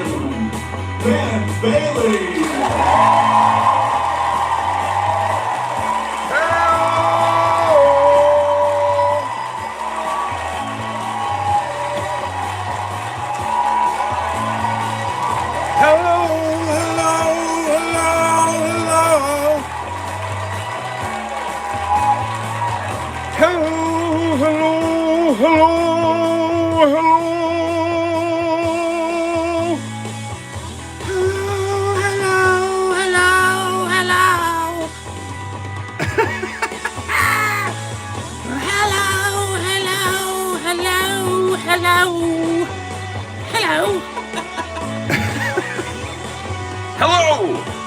gentlemen, Ben Bailey.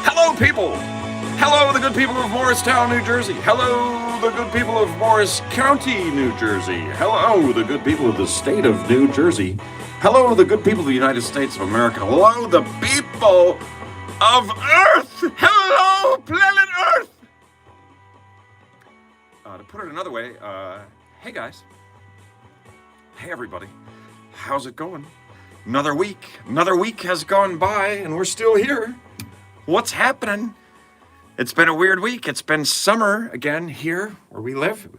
Hello, people! Hello, the good people of Morristown, New Jersey. Hello, the good people of Morris County, New Jersey. Hello, the good people of the state of New Jersey. Hello, the good people of the United States of America. Hello, the people of Earth! Hello, planet Earth! To put it another way, hey guys. Hey everybody. How's it going? Another week has gone by and we're still here. What's happening? It's been a weird week. It's been summer again here where we live.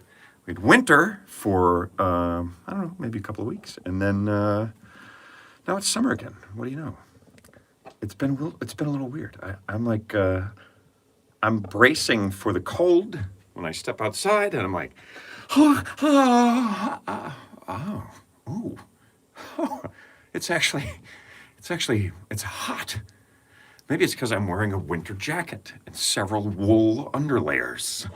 We had winter for, I don't know, maybe a couple of weeks. And then now it's summer again. What do you know? It's been a little weird. I'm bracing for the cold when I step outside and I'm like, it's hot. Maybe it's because I'm wearing a winter jacket and several wool underlayers.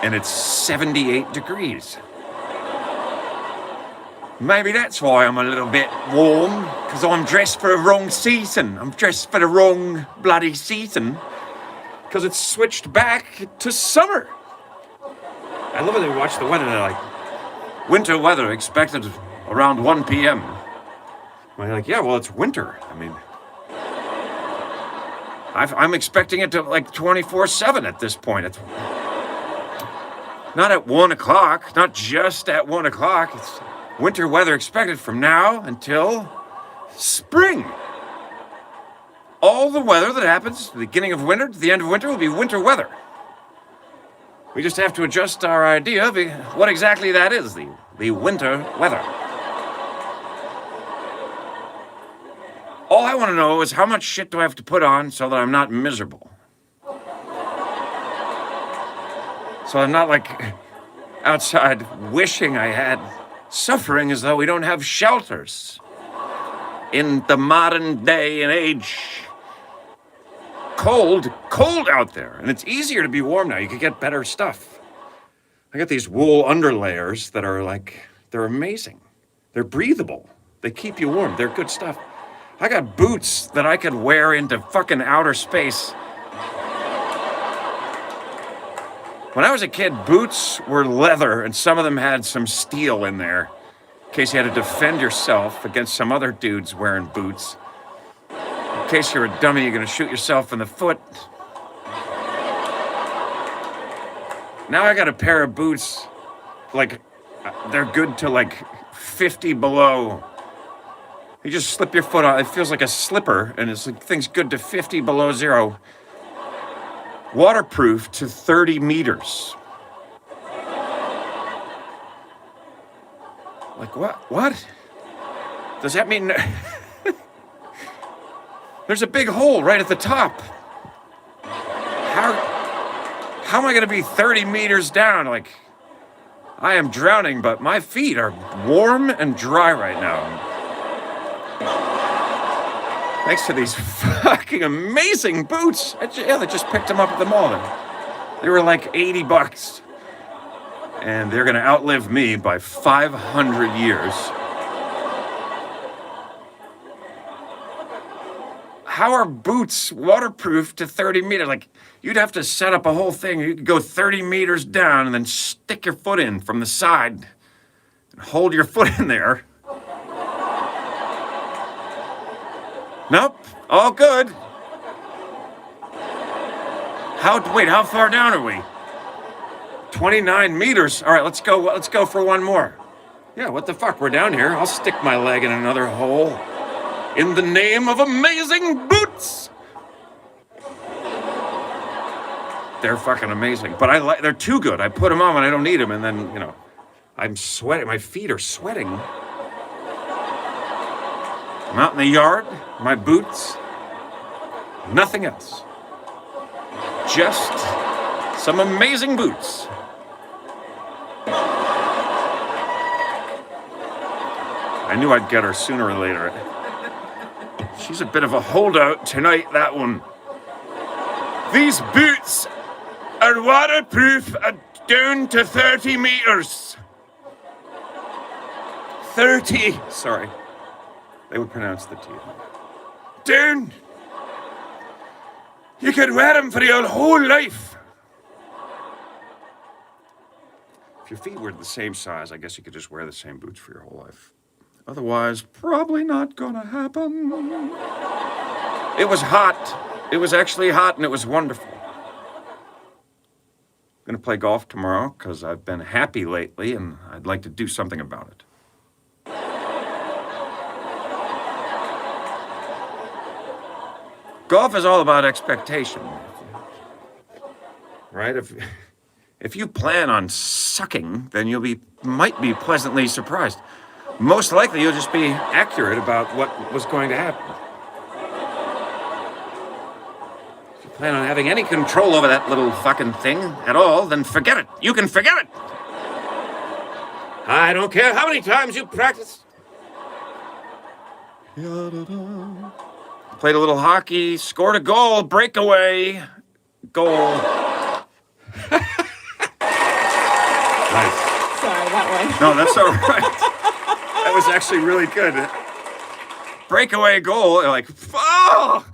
And it's 78 degrees. Maybe that's why I'm a little bit warm, because I'm dressed for the wrong season. I'm dressed for the wrong bloody season, because it's switched back to summer. I love it when they watch the weather and they're like, winter weather expected around 1 p.m. I'm like, yeah, well, it's winter. I mean, I'm expecting it to like 24/7 at this point. It's not at 1 o'clock, not just at 1 o'clock. It's winter weather expected from now until spring. All the weather that happens at the beginning of winter to the end of winter will be winter weather. We just have to adjust our idea of what exactly that is, the winter weather. All I want to know is how much shit do I have to put on so that I'm not miserable? So I'm not like outside wishing I had, suffering as though we don't have shelters in the modern day and age. Cold out there, and it's easier to be warm now. You can get better stuff. I got these wool underlayers that are like, they're amazing. They're breathable. They keep you warm. They're good stuff. I got boots that I could wear into fucking outer space. When I was a kid, boots were leather, and some of them had some steel in there, in case you had to defend yourself against some other dudes wearing boots. In case you're a dummy, you're gonna shoot yourself in the foot. Now I got a pair of boots, like, they're good to like 50 below. You just slip your foot on, it feels like a slipper, and it's like things good to 50 below zero. Waterproof to 30 meters. Like what? Does that mean there's a big hole right at the top? How am I gonna be 30 meters down? Like, I am drowning, but my feet are warm and dry right now. Thanks to these fucking amazing boots. They just picked them up at the mall. They were like $80. And they're gonna outlive me by 500 years. How are boots waterproof to 30 meters? Like, you'd have to set up a whole thing. You could go 30 meters down and then stick your foot in from the side and hold your foot in there. Nope, all good. How far down are we? 29 meters. All right, let's go for one more. Yeah, what the fuck? We're down here. I'll stick my leg in another hole. In the name of amazing boots. They're fucking amazing, but they're too good. I put them on when I don't need them, and then, you know, I'm sweating. My feet are sweating. I'm out in the yard, my boots, nothing else. Just some amazing boots. I knew I'd get her sooner or later. She's a bit of a holdout tonight, that one. These boots are waterproof down to 30 meters. 30, sorry. They would pronounce the T. Down. You could wear them for your whole life. If your feet were the same size, I guess you could just wear the same boots for your whole life. Otherwise, probably not gonna happen. It was hot. It was actually hot and it was wonderful. I'm gonna play golf tomorrow because I've been happy lately and I'd like to do something about it. Golf is all about expectation, right? If you plan on sucking, then might be pleasantly surprised. Most likely, you'll just be accurate about what was going to happen. If you plan on having any control over that little fucking thing at all, then forget it. You can forget it. I don't care how many times you practice. Played a little hockey, scored a goal, breakaway, goal. Nice. Sorry, that one. No, that's all right. That was actually really good. Breakaway goal, like, oh,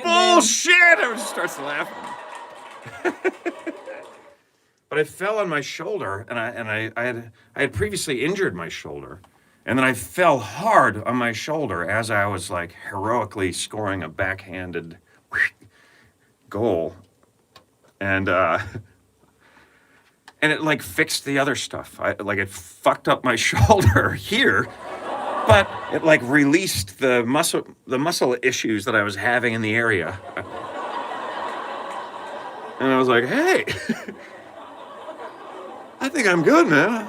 bullshit! Everyone just starts laughing. But I fell on my shoulder, and I had previously injured my shoulder, and then I fell hard on my shoulder as I was like heroically scoring a backhanded goal, and it like fixed the other stuff. It fucked up my shoulder here, but it like released the muscle issues that I was having in the area. And I was like, hey, I think I'm good, man.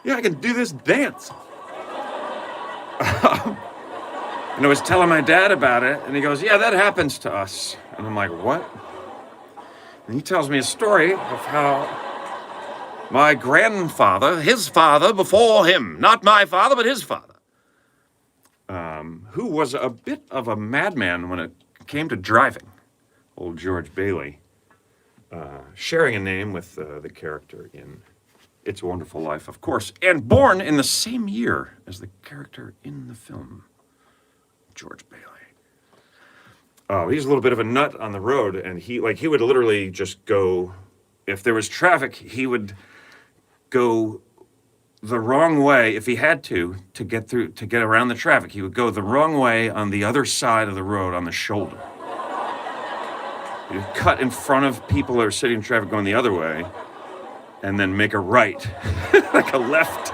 Yeah, I can do this dance. And I was telling my dad about it, and he goes, yeah, that happens to us. And I'm like, what? And he tells me a story of how my grandfather, his father before him, not my father, but his father, who was a bit of a madman when it came to driving, old George Bailey, sharing a name with the character in It's a Wonderful Life, of course, and born in the same year as the character in the film, George Bailey. He's a little bit of a nut on the road, and he would literally just go, if there was traffic, he would go the wrong way if he had to get around the traffic. He would go the wrong way on the other side of the road on the shoulder. He would cut in front of people that are sitting in traffic going the other way, and then make a right, like a left,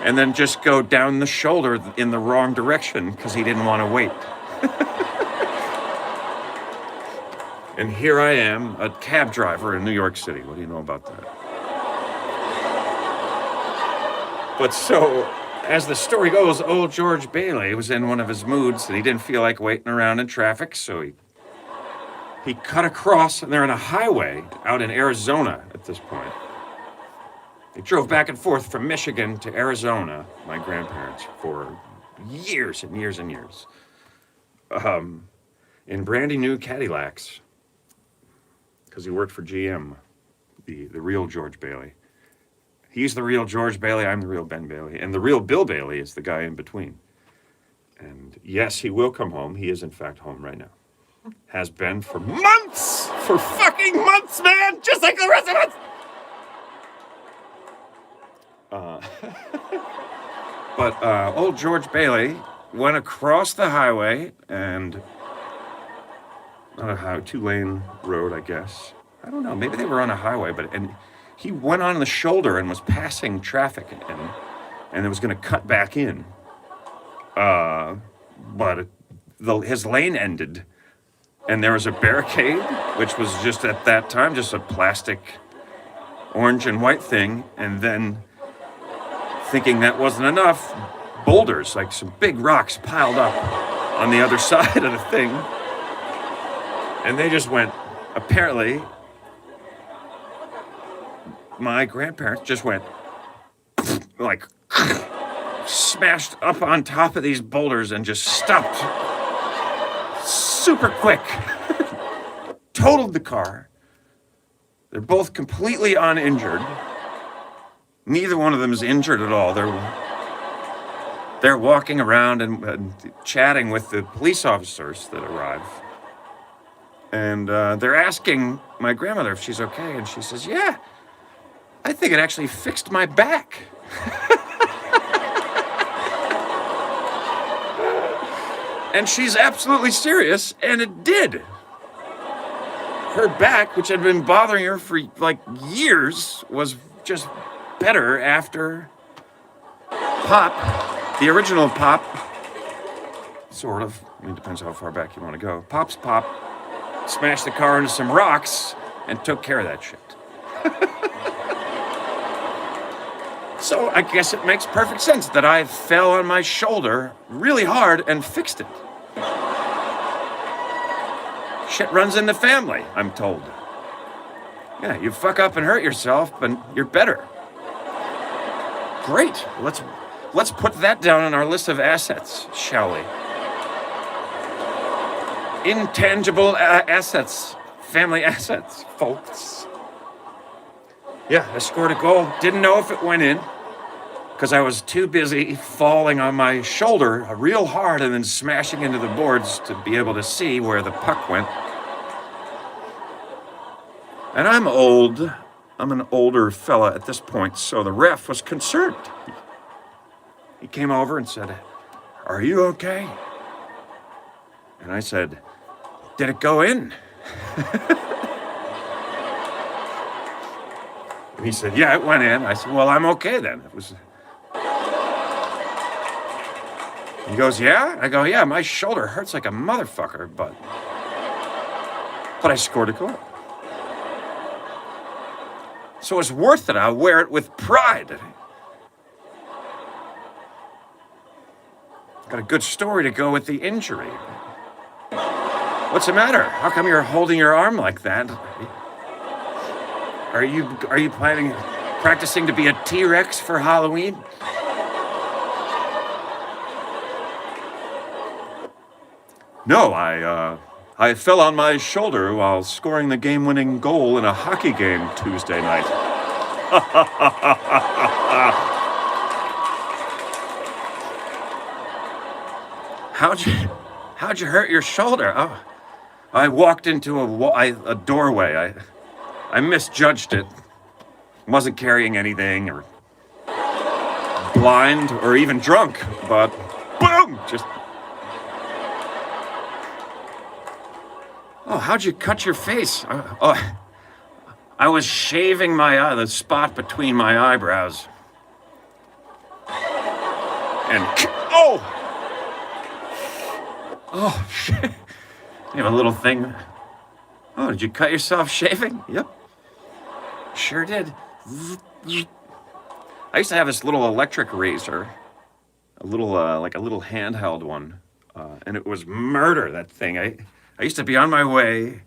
and then just go down the shoulder in the wrong direction because he didn't want to wait. And here I am, a cab driver in New York City. What do you know about that? But so, as the story goes, old George Bailey was in one of his moods and he didn't feel like waiting around in traffic, so he cut across, and they're on a highway out in Arizona at this point. He drove back and forth from Michigan to Arizona, my grandparents, for years and years and years. In brandy new Cadillacs, because he worked for GM, the real George Bailey. He's the real George Bailey, I'm the real Ben Bailey, and the real Bill Bailey is the guy in between. And yes, he will come home. He is in fact home right now. Has been for months! For fucking months, man! Just like the rest of us! But old George Bailey went across the highway and, not a highway, 2-lane road, I guess. I don't know, maybe they were on a highway, and he went on the shoulder and was passing traffic and it was gonna cut back in. but his lane ended, and there was a barricade, which was just at that time just a plastic orange and white thing, and then thinking that wasn't enough, boulders, like some big rocks piled up on the other side of the thing, and they just went, apparently, my grandparents just went, like, smashed up on top of these boulders and just stopped super quick. Totaled the car. They're both completely uninjured. Neither one of them is injured at all. They're walking around and chatting with the police officers that arrive. And they're asking my grandmother if she's okay, and she says, yeah, I think it actually fixed my back. And she's absolutely serious, and it did. Her back, which had been bothering her for like years, was just better after Pop, the original Pop, sort of, I mean, depends how far back you want to go. Pop's Pop smashed the car into some rocks and took care of that shit. So I guess it makes perfect sense that I fell on my shoulder really hard and fixed it. Shit runs in the family, I'm told. Yeah, you fuck up and hurt yourself, but you're better. Great. Let's put that down on our list of assets, shall we? Intangible assets, family assets, folks. Yeah, I scored a goal. Didn't know if it went in because I was too busy falling on my shoulder real hard and then smashing into the boards to be able to see where the puck went. And I'm old. I'm an older fella at this point, so the ref was concerned. He came over and said, "Are you okay?" And I said, "Did it go in?" And he said, "Yeah, it went in." I said, "Well, I'm okay then." It was. He goes, "Yeah?" I go, "Yeah, my shoulder hurts like a motherfucker, but I scored a goal. So it's worth it. I'll wear it with pride. Got a good story to go with the injury. What's the matter? How come you're holding your arm like that? Are you practicing to be a T-Rex for Halloween?" No, I fell on my shoulder while scoring the game-winning goal in a hockey game Tuesday night. How'd you hurt your shoulder? Oh, I walked into a doorway. I misjudged it. Wasn't carrying anything or blind or even drunk, but boom! Just. Oh, how'd you cut your face? I was shaving the spot between my eyebrows. And oh shit! You have a little thing. Oh, did you cut yourself shaving? Yep. Sure did. I used to have this little electric razor, like a little handheld one, and it was murder, that thing. I used to be on my way.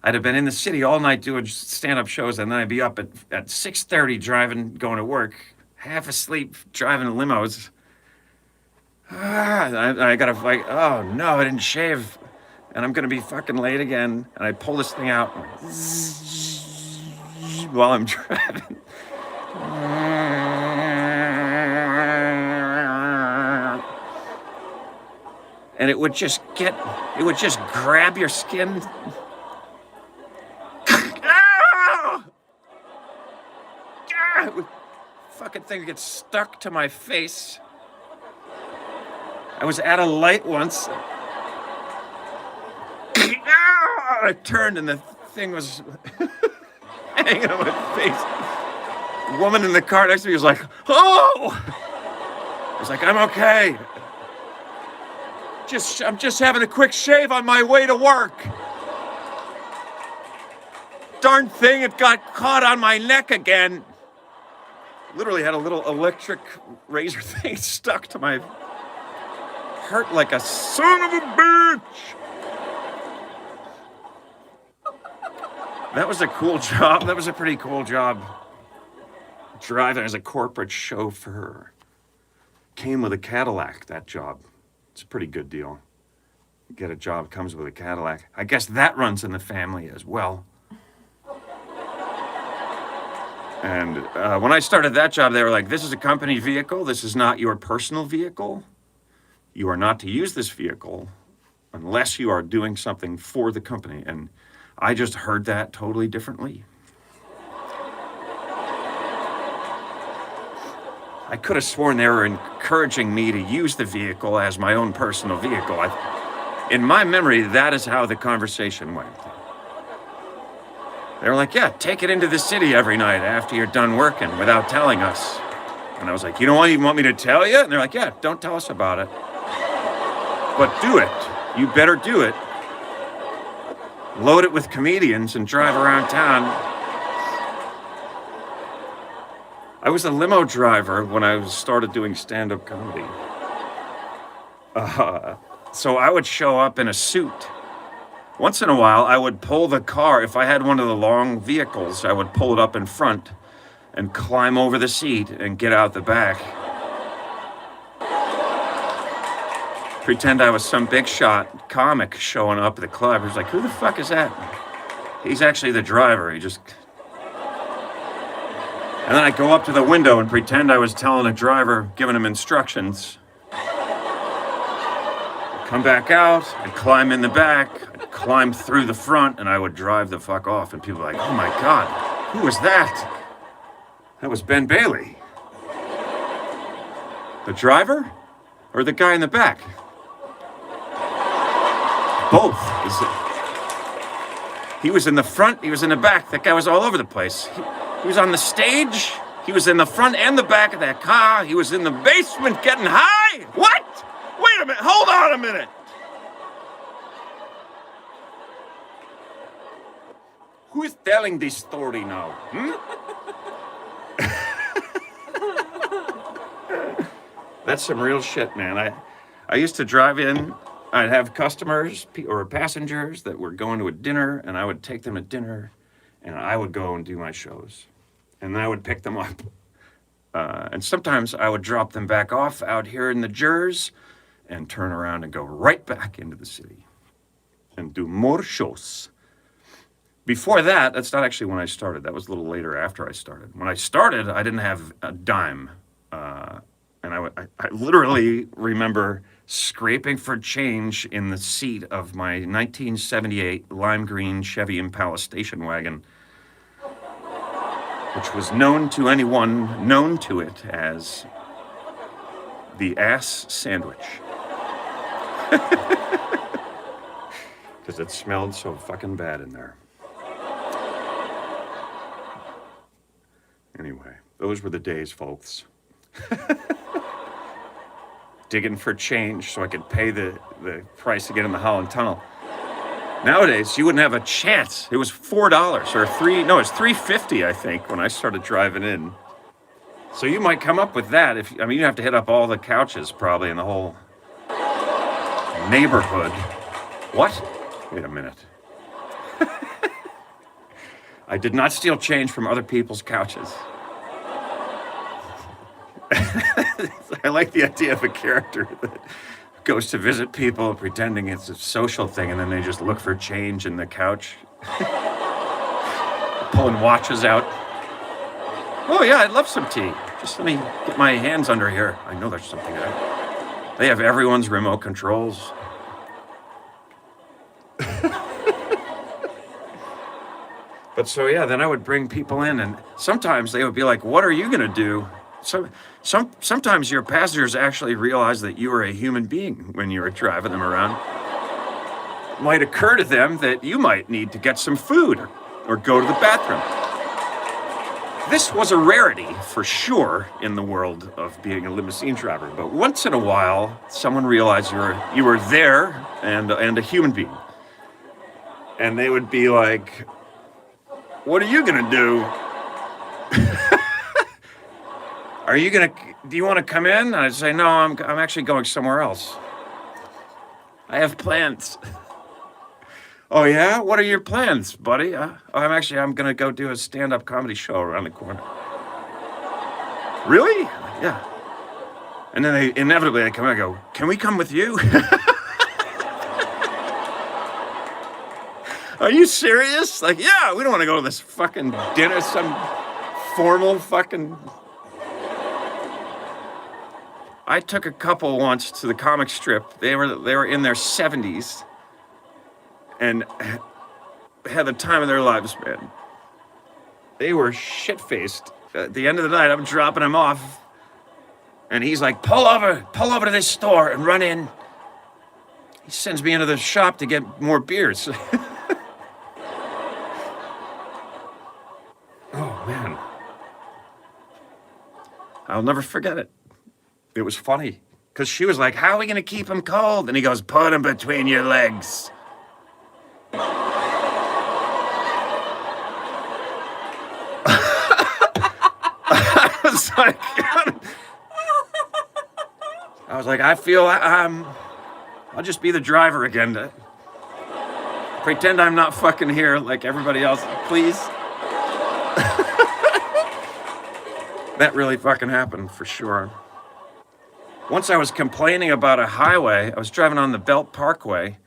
I'd have been in the city all night doing stand-up shows, and then I'd be up at 6:30 going to work, half asleep, driving limos. I gotta like, oh no, I didn't shave, and I'm gonna be fucking late again. And I pull this thing out while I'm driving. And it would just grab your skin. Fucking thing gets stuck to my face. I was at a light once. I turned and the thing was hanging on my face. The woman in the car next to me was like, "Oh!" I was like, "I'm okay." I'm just having a quick shave on my way to work. Darn thing, it got caught on my neck again. Literally had a little electric razor thing stuck to my... Hurt like a son of a bitch. That was a cool job. That was a pretty cool job. Driving as a corporate chauffeur. Came with a Cadillac, that job. It's a pretty good deal. Get a job, comes with a Cadillac. I guess that runs in the family as well. And when I started that job, they were like, this is a company vehicle. This is not your personal vehicle. You are not to use this vehicle unless you are doing something for the company. And I just heard that totally differently. I could have sworn they were encouraging me to use the vehicle as my own personal vehicle. In my memory, that is how the conversation went. They were like, yeah, take it into the city every night after you're done working without telling us. And I was like, you don't even want me to tell you? And they're like, yeah, don't tell us about it. But do it. You better do it. Load it with comedians and drive around town. I was a limo driver when I started doing stand-up comedy. So I would show up in a suit. Once in a while, I would pull the car. If I had one of the long vehicles, I would pull it up in front and climb over the seat and get out the back. Pretend I was some big shot comic showing up at the club. He was like, who the fuck is that? He's actually the driver. He just... And then I'd go up to the window and pretend I was telling a driver, giving him instructions. I'd come back out, I'd climb in the back, I'd climb through the front, and I would drive the fuck off. And people were like, oh my God, who was that? That was Ben Bailey. The driver? Or the guy in the back? Both. He was in the front, he was in the back. That guy was all over the place. He was on the stage, he was in the front and the back of that car, he was in the basement getting high. What? Wait a minute, hold on a minute. Who is telling this story now? That's some real shit, man. I used to drive in, I'd have customers or passengers that were going to a dinner, and I would take them to dinner, and I would go and do my shows. And then I would pick them up. And sometimes I would drop them back off out here in the Jers and turn around and go right back into the city and do more shows. Before that, that's not actually when I started. That was a little later after I started. When I started, I didn't have a dime. And I literally remember scraping for change in the seat of my 1978 lime green Chevy Impala station wagon, which was known to anyone known to it as the ass sandwich. Because it smelled so fucking bad in there. Anyway, those were the days, folks. Digging for change so I could pay the price to get in the Holland Tunnel. Nowadays, you wouldn't have a chance. It was $4 or it's $3.50, I think, when I started driving in. So you might come up with that. You have to hit up all the couches probably in the whole neighborhood. What? Wait a minute. I did not steal change from other people's couches. I like the idea of a character that goes to visit people pretending it's a social thing, and then they just look for change in the couch. Pulling watches out. Oh yeah, I'd love some tea. Just let me get my hands under here. I know there's something there. They have everyone's remote controls. But so yeah, then I would bring people in, and sometimes they would be like, what are you gonna do? Sometimes your passengers actually realize that you are a human being when you are driving them around. It might occur to them that you might need to get some food or go to the bathroom. This was a rarity for sure in the world of being a limousine driver, but once in a while, someone realized you were there and a human being, and they would be like, "What are you gonna do? Do you want to come in?" And I'd say, "No, I'm actually going somewhere else. I have plans." "Oh yeah? What are your plans, buddy?" I'm gonna go do a stand-up comedy show around the corner." "Really?" "Yeah." And then they come in and go, "Can we come with you?" "Are you serious?" Like, "Yeah, we don't want to go to this fucking dinner, some formal fucking..." I took a couple once to the comic strip. They were in their 70s and had the time of their lives, man. They were shit-faced. At the end of the night, I'm dropping him off, and he's like, pull over to this store and run in." He sends me into the shop to get more beers. Oh, man. I'll never forget it. It was funny, because she was like, "How are we going to keep him cold?" And he goes, "Put him between your legs." I was like, I feel I'll just be the driver again. Pretend I'm not fucking here like everybody else, please. That really fucking happened for sure. Once I was complaining about a highway. I was driving on the Belt Parkway,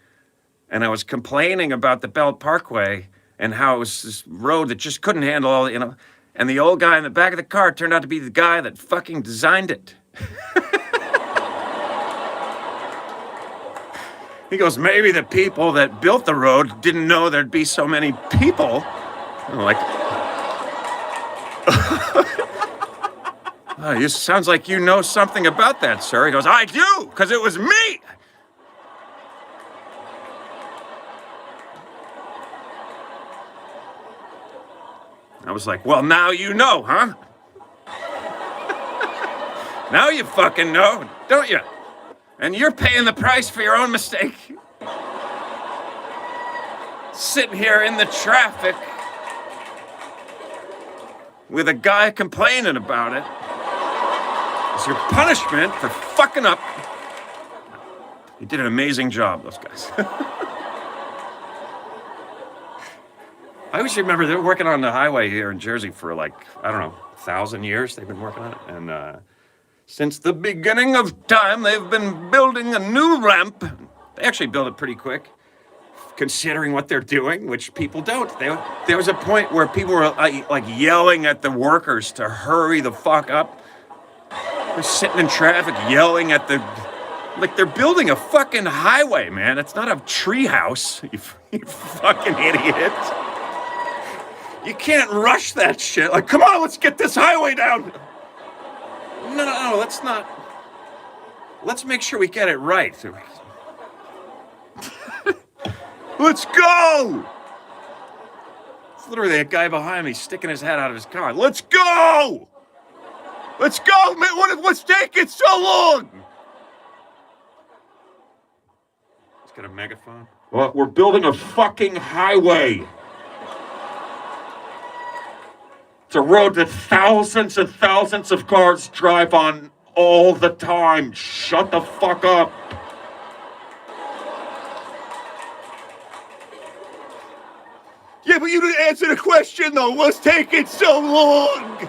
and I was complaining about the Belt Parkway and how it was this road that just couldn't handle all, and the old guy in the back of the car turned out to be the guy that fucking designed it. He goes, "Maybe the people that built the road didn't know there'd be so many people." I'm like, "Oh, it sounds like you know something about that, sir." He goes, "I do, because it was me." I was like, "Well, now you know, huh? Now you fucking know, don't you? And you're paying the price for your own mistake. Sitting here in the traffic with a guy complaining about it. It's your punishment for fucking up." He did an amazing job, those guys. I always remember they were working on the highway here in Jersey for like, I don't know, 1,000 years they've been working on it. And since the beginning of time, they've been building a new ramp. They actually built it pretty quick, considering what they're doing, which people don't. There was a point where people were like yelling at the workers to hurry the fuck up. They're sitting in traffic yelling at like they're building a fucking highway, man. It's not a tree house, you fucking idiot. You can't rush that shit. Like, come on, let's get this highway down. No, let's not. Let's make sure we get it right. Let's go! It's literally a guy behind me sticking his head out of his car. Let's go! Let's go, man! What's taking so long? He's got a megaphone. Well, we're building a fucking highway. It's a road that thousands and thousands of cars drive on all the time. Shut the fuck up. Yeah, but you didn't answer the question, though. What's taking so long?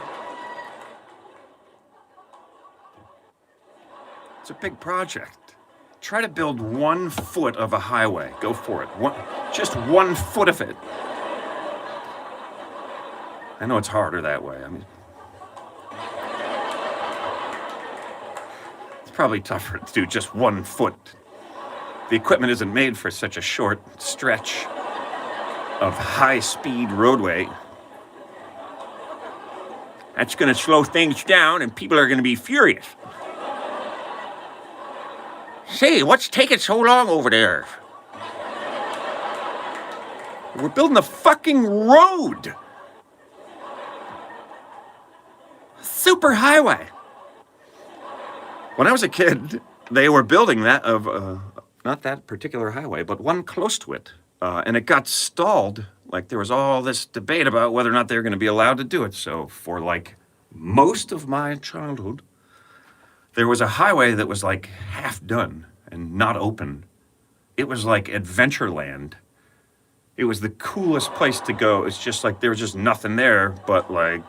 It's a big project. Try to build 1 foot of a highway. Go for it. Just 1 foot of it. I know it's harder that way. I mean, it's probably tougher to do just 1 foot. The equipment isn't made for such a short stretch of high-speed roadway. That's going to slow things down, and people are going to be furious. Say, what's taking so long over there? We're building a fucking road. super highway. When I was a kid, they were building that of not that particular highway, but one close to it, and it got stalled. Like there was all this debate about whether or not they were going to be allowed to do it. So for like most of my childhood, there was a highway that was like half done and not open. It was like Adventureland. It was the coolest place to go. It's just like there was just nothing there but like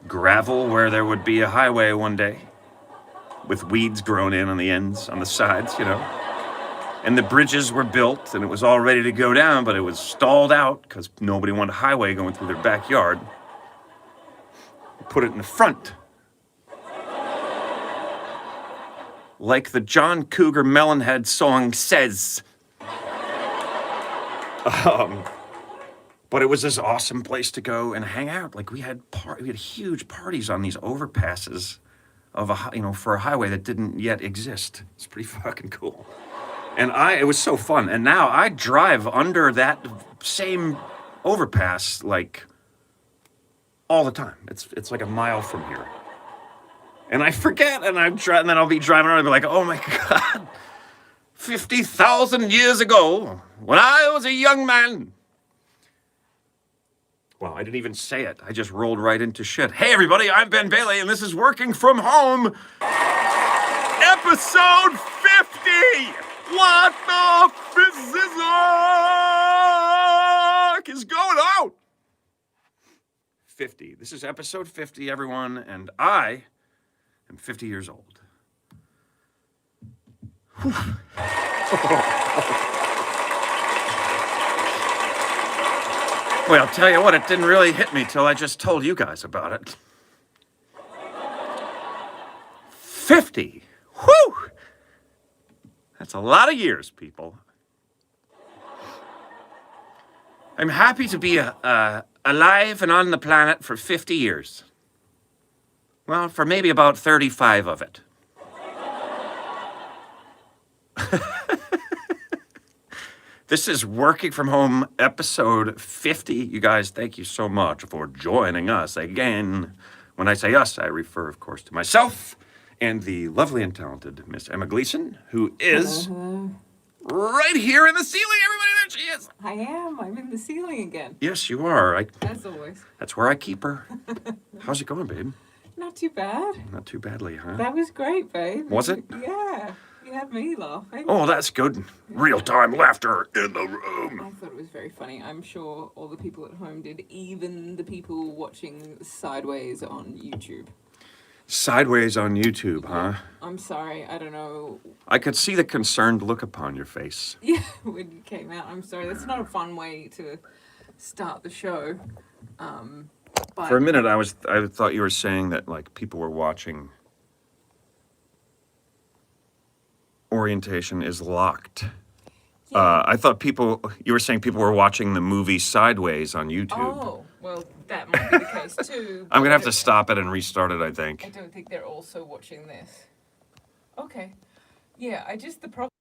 gravel where there would be a highway one day with weeds grown in on the ends, on the sides, you know. And the bridges were built and it was all ready to go down, but it was stalled out because nobody wanted a highway going through their backyard. Put it in the front. Like the John Cougar Melonhead song says. But it was this awesome place to go and hang out. Like we had huge parties on these overpasses of for a highway that didn't yet exist. It's pretty fucking cool. And it was so fun. And now I drive under that same overpass like all the time. It's like a mile from here. And I forget, and and then I'll be driving around and be like, oh my God, 50,000 years ago, when I was a young man. Well, I didn't even say it. I just rolled right into shit. Hey, everybody, I'm Ben Bailey, and this is Working From Home, episode 50. What the physics is going on? 50. This is episode 50, everyone, and I am 50 years old. Well, I'll tell you what, it didn't really hit me till I just told you guys about it. 50. Whew! That's a lot of years, people. I'm happy to be alive and on the planet for 50 years. Well, for maybe about 35 of it. This is Working From Home, episode 50. You guys, thank you so much for joining us again. When I say us, I refer, of course, to myself and the lovely and talented Miss Emma Gleason, who is right here in the ceiling. Everybody, there she is. I am. I'm in the ceiling again. Yes, you are. As always. That's where I keep her. How's it going, babe? Not too bad. Not too badly, huh? That was great, babe. Was it? Yeah. You had me laughing. Oh, that's good. Real-time laughter in the room. I thought it was very funny. I'm sure all the people at home did, even the people watching Sideways on YouTube. Sideways on YouTube, huh? I'm sorry. I don't know. I could see the concerned look upon your face. Yeah, when you came out. I'm sorry. That's not a fun way to start the show. But For a minute, I thought you were saying that like people were watching. Orientation is locked. Yeah. I thought you were saying people were watching the movie Sideways on YouTube. Oh, well, that might be the case too. I'm gonna have to stop it and restart it, I think. I don't think they're also watching this. Okay. Yeah, the problem